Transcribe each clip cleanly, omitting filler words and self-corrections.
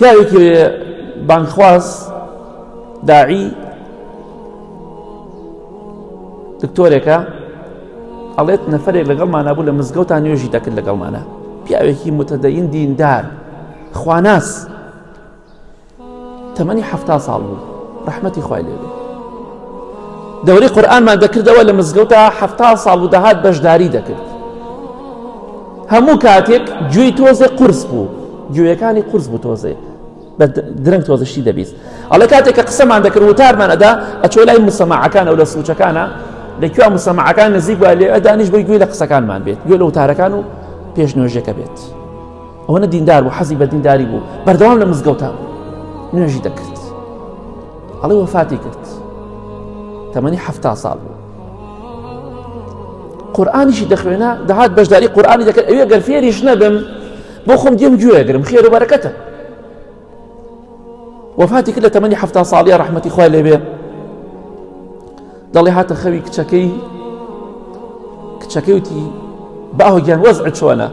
پیاوێکی بانگخواز داعی دکتۆرێکە ئەڵێت نەفەرێک لەگەڵمانە بوو لە مزگەوتان نوێژی دەکرد لەگەڵمانە، پیاوێکی متەدەین دیندار خواناس، تەمەنی 70 ساڵ بوو، ڕەحمەتی خوای لێ بێ. دەورەی قورئانمان دەکردەوە لە مزگەوتە 70 ساڵ بوو دەهات بەشداری دەکرد. هەموو کاتێک گوێی تۆزێ قورس بوو، گوێیەکانی قورس بوو تۆزێ بە درەنگ تۆزەشتی دەبیست. ئەڵێ کاتێک کە قسەمان دەکرد وتارمان ئەدا ئەچۆ لای موسەماعەکان ئەو لە سووچەکانە لەکوێ موسەماعەکان نزیک بووە لێ ئەدانیش بۆی گوێی لە قسەکانمان بێت، گوێ لە وتارەکان و پێش نوێژەکە بێت. ئەوەنە دیندار بوو، حەزی بە دینداری بوو، بەردەوام لە مزگەوتە بوو، نوێژی دەکرد. ئەڵێ وەفاتی کرد، تەمەنی 70 ساڵ بوو. قورئانیشی دەخوێنە، دەهات بەشداری قورئانی دەکرد. ئەوێ گەر فێریش نەبم بۆ خۆم دێم گوێگرم، خێر و بەرەکەتە. وەفاتی کرد لە تەمەنی 70 ساڵیە، ڕەحمەتی خوای لێ بێ. دەڵێ هاتە خەوی کچەکەی وتی باوە گیان وەزعت چۆنە؟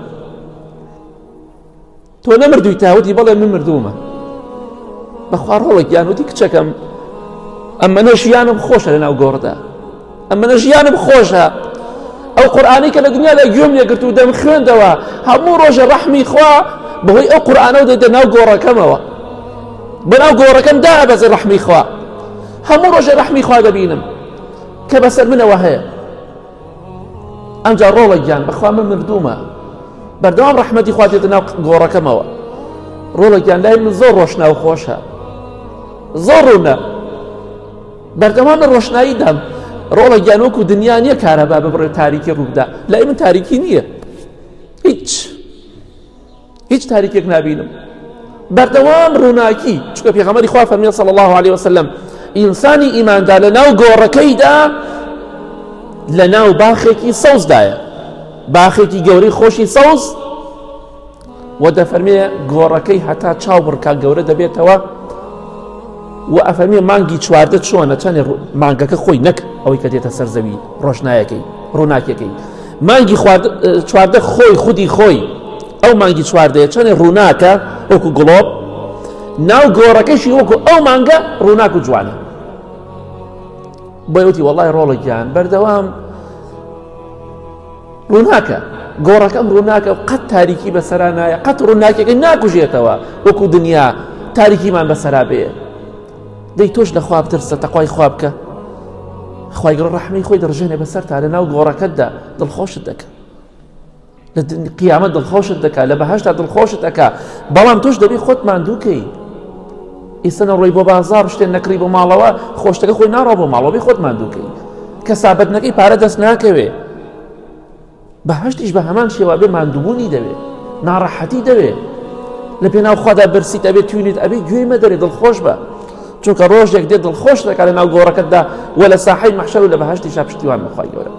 تۆ نەمردووی تاوتی؟ بەڵێ من مردوومە. بەخوا ڕۆڵە گیان وتی کچەکەم ئەمەنە ژیانم خۆشە لەناو گۆڕدا، ئەمەنە ژیانم خۆشە. ئەو قورئانی کە لە دنیا لە گوێم لێگرت و دەم خوێندەوە هەموو ڕۆژە ڕەحمی خوا بەهۆی ئەو قورئانە دەیدە ناو گۆڕەکەمەوە، بەناو گۆڕەکەم دابەزێ ڕەحمی خوا، هەموو ڕۆژە ڕەحمی خوا دەبینم کە بەسەر منەوە هەیە. ئەمجا ڕۆڵە گیان بەخوا من مردوومە، بەردەوام ڕەحمەتی خوا دێتە ناو گۆڕەکەمەوە. ڕۆڵە گیان لای من زۆر ڕۆشنا و خۆشە، زۆر ڕوونە، بەردەوام لە ڕۆشنایی دام. ڕۆڵە گیان وەکو دنیا نییە کارەبا ببڕێ تاریکی ڕوودا، لای من تاریکی نییە، هیچ تاریکێک نابینم، بەردەوام ڕووناکی. چونکە پێغەمبەری خوا فەرمووی صلی الله عليه وسلم ئینسانی ئیماندا لە ناو گۆڕەکەیدا لە ناو باخێکی سەوزدایە، باخێکی گەورەی خۆشی سەوز، و دەفەرمێ گۆڕەکەی هەتا چاو بڕکا گەورە دەبێتەوە، و ئەفەرمێ مانگی چواردە چۆنە، چەندێ مانگەکە خۆی نەک ئەوەی کە دێتە سەرزەوی ڕۆشنایەکەی ڕووناکیەکەی، مانگی چواردە خۆی خودی خۆی ئەو مانگی چواردەیە چەندێ ڕووناکە وەکو گڵۆب، ناو گۆڕەکەشی وەکو ئەو مانگە ڕووناک و جوانە. بۆی وتی وەڵای ڕۆڵە گیان بەردەوام ڕووناکە، گۆڕەکەم ڕووناکە، قەت تاریکی بەسەرا نایە، قەت ڕووناکیەکەی ناکوژێتەوە وەکو دنیا تاریکیمان بەسەرا بێ. دەی تۆش لە خوا بترسە، تەقوای خوا بکە، خوای گەورە ڕەحمەی خۆی دەڕژێنێ بەسەرتا، لە ناو گۆڕەکەتدا دڵخۆشت دەکە، لە قیامەت دڵخۆشت دەکا، لە بەهەشتا دڵخۆشت دەکا. بەڵام تۆش دەبێ خۆت ماندووکەی، ئیسەنە ڕۆی بۆ بازار شتێن نەکڕی بۆ ماڵەوە، خۆشتەکە خۆی ناڕۆ بۆ ماڵەوە، بێ خۆت ماندووکەی، کەسابەت نەکەی پارە دەست ناکەوێ. بەهەشتیش بە هەمان شێوە بێ ماندووبوونی دەوێ، ناڕەحەتی دەوێ، لە پێناو خوادا برسیت ئەبێ توێنیت ئەبێ گوێی مەدەرێ، دڵخۆش بە، چونکە ڕۆژێک دێت دڵخۆش دەکات لە ناو گۆڕەکەتدا و لە ساحەی مەحشەر و لە بەهەشتیشا پشتیوان بخوای گەورە.